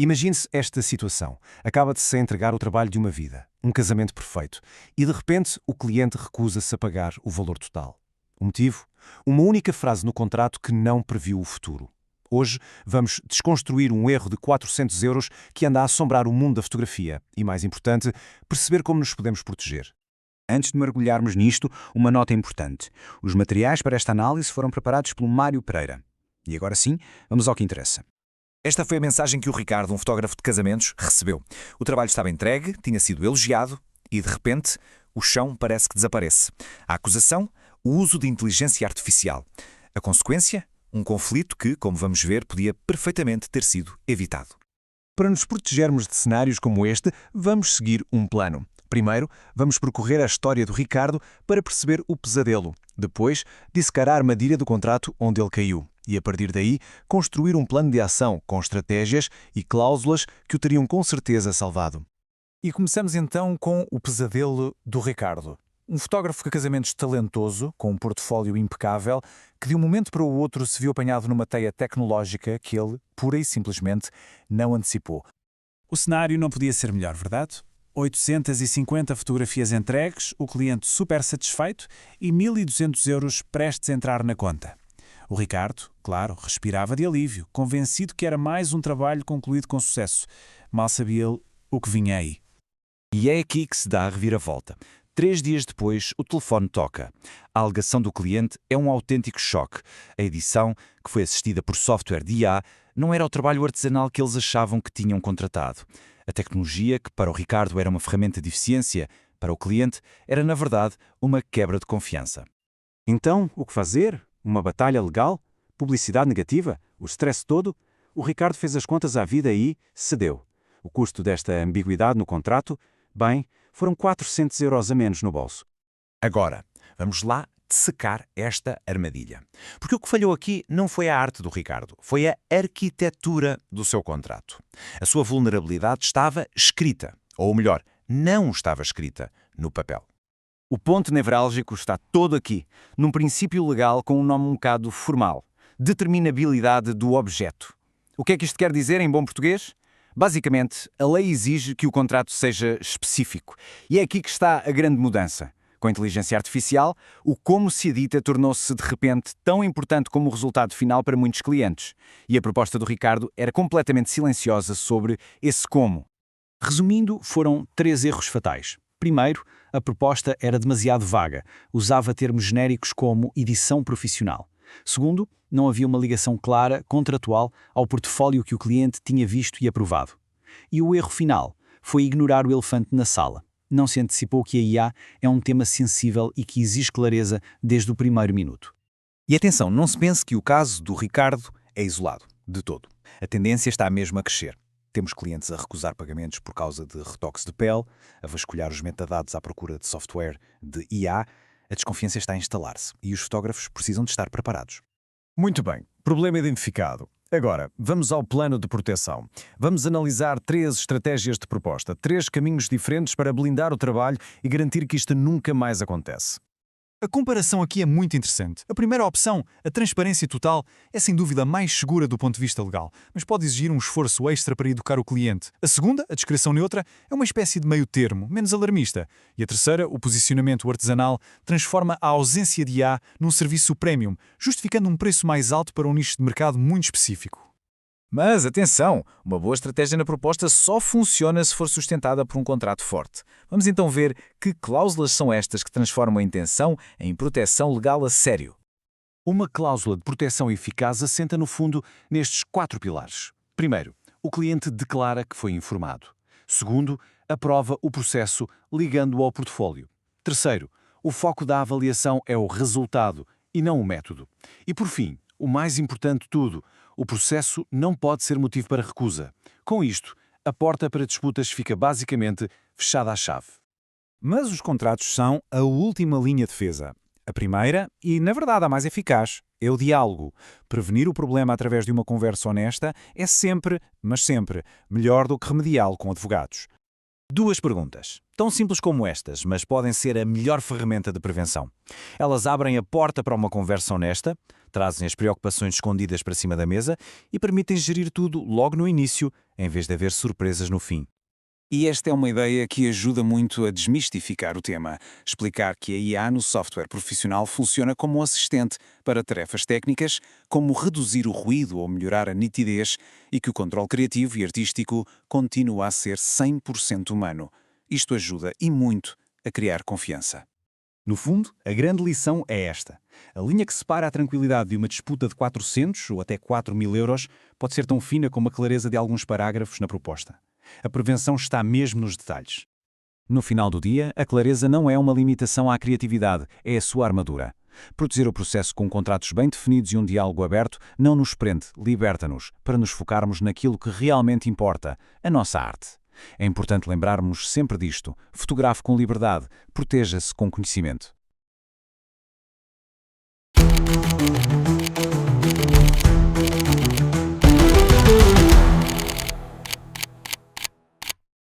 Imagine-se esta situação. Acaba de se entregar o trabalho de uma vida, um casamento perfeito, e de repente o cliente recusa-se a pagar o valor total. O motivo? Uma única frase no contrato que não previu o futuro. Hoje vamos desconstruir um erro de 400 euros que anda a assombrar o mundo da fotografia e, mais importante, perceber como nos podemos proteger. Antes de mergulharmos nisto, uma nota importante. Os materiais para esta análise foram preparados pelo Mário Pereira. E agora sim, vamos ao que interessa. Esta foi a mensagem que o Ricardo, um fotógrafo de casamentos, recebeu. O trabalho estava entregue, tinha sido elogiado e, de repente, o chão parece que desaparece. A acusação? O uso de inteligência artificial. A consequência? Um conflito que, como vamos ver, podia perfeitamente ter sido evitado. Para nos protegermos de cenários como este, vamos seguir um plano. Primeiro, vamos percorrer a história do Ricardo para perceber o pesadelo. Depois, dissecar a armadilha do contrato onde ele caiu. E, a partir daí, construir um plano de ação com estratégias e cláusulas que o teriam com certeza salvado. E começamos então com o pesadelo do Ricardo. Um fotógrafo de casamentos talentoso, com um portfólio impecável, que de um momento para o outro se viu apanhado numa teia tecnológica que ele, pura e simplesmente, não antecipou. O cenário não podia ser melhor, verdade? 850 fotografias entregues, o cliente super satisfeito e 1.200 euros prestes a entrar na conta. O Ricardo, claro, respirava de alívio, convencido que era mais um trabalho concluído com sucesso. Mal sabia ele o que vinha aí. E é aqui que se dá a reviravolta. 3 dias depois, o telefone toca. A alegação do cliente é um autêntico choque. A edição, que foi assistida por software de IA, não era o trabalho artesanal que eles achavam que tinham contratado. A tecnologia, que para o Ricardo era uma ferramenta de eficiência, para o cliente era, na verdade, uma quebra de confiança. Então, o que fazer? Uma batalha legal? Publicidade negativa? O stress todo? O Ricardo fez as contas à vida e cedeu. O custo desta ambiguidade no contrato? Bem, foram 400 euros a menos no bolso. Agora, vamos lá dissecar esta armadilha. Porque o que falhou aqui não foi a arte do Ricardo, foi a arquitetura do seu contrato. A sua vulnerabilidade estava escrita, ou melhor, não estava escrita no papel. O ponto nevrálgico está todo aqui, num princípio legal com um nome um bocado formal. Determinabilidade do objeto. O que é que isto quer dizer em bom português? Basicamente, a lei exige que o contrato seja específico. E é aqui que está a grande mudança. Com a inteligência artificial, o como se edita tornou-se de repente tão importante como o resultado final para muitos clientes. E a proposta do Ricardo era completamente silenciosa sobre esse como. Resumindo, foram 3 erros fatais. Primeiro, a proposta era demasiado vaga, usava termos genéricos como edição profissional. Segundo, não havia uma ligação clara, contratual, ao portfólio que o cliente tinha visto e aprovado. E o erro final foi ignorar o elefante na sala. Não se antecipou que a IA é um tema sensível e que exige clareza desde o primeiro minuto. E atenção, não se pense que o caso do Ricardo é isolado, de todo. A tendência está mesmo a crescer. Temos clientes a recusar pagamentos por causa de retoques de pele, a vasculhar os metadados à procura de software de IA. A desconfiança está a instalar-se e os fotógrafos precisam de estar preparados. Muito bem, problema identificado. Agora, vamos ao plano de proteção. Vamos analisar 3 estratégias de proposta, 3 caminhos diferentes para blindar o trabalho e garantir que isto nunca mais acontece. A comparação aqui é muito interessante. A primeira opção, a transparência total, é sem dúvida a mais segura do ponto de vista legal, mas pode exigir um esforço extra para educar o cliente. A segunda, a descrição neutra, é uma espécie de meio termo, menos alarmista. E a terceira, o posicionamento artesanal, transforma a ausência de IA num serviço premium, justificando um preço mais alto para um nicho de mercado muito específico. Mas, atenção, uma boa estratégia na proposta só funciona se for sustentada por um contrato forte. Vamos então ver que cláusulas são estas que transformam a intenção em proteção legal a sério. Uma cláusula de proteção eficaz assenta no fundo nestes 4 pilares. Primeiro, o cliente declara que foi informado. Segundo, aprova o processo ligando-o ao portfólio. Terceiro, o foco da avaliação é o resultado e não o método. E por fim, o mais importante de tudo, o processo não pode ser motivo para recusa. Com isto, a porta para disputas fica basicamente fechada à chave. Mas os contratos são a última linha de defesa. A primeira, e na verdade a mais eficaz, é o diálogo. Prevenir o problema através de uma conversa honesta é sempre, mas sempre, melhor do que remediá-lo com advogados. 2 perguntas. Tão simples como estas, mas podem ser a melhor ferramenta de prevenção. Elas abrem a porta para uma conversa honesta, trazem as preocupações escondidas para cima da mesa e permitem gerir tudo logo no início, em vez de haver surpresas no fim. E esta é uma ideia que ajuda muito a desmistificar o tema, explicar que a IA no software profissional funciona como um assistente para tarefas técnicas, como reduzir o ruído ou melhorar a nitidez, e que o controle criativo e artístico continua a ser 100% humano. Isto ajuda e muito a criar confiança. No fundo, a grande lição é esta. A linha que separa a tranquilidade de uma disputa de 400 ou até 4.000 euros pode ser tão fina como a clareza de alguns parágrafos na proposta. A prevenção está mesmo nos detalhes. No final do dia, a clareza não é uma limitação à criatividade, é a sua armadura. Proteger o processo com contratos bem definidos e um diálogo aberto não nos prende, liberta-nos, para nos focarmos naquilo que realmente importa, a nossa arte. É importante lembrarmos sempre disto. Fotografe com liberdade, proteja-se com conhecimento.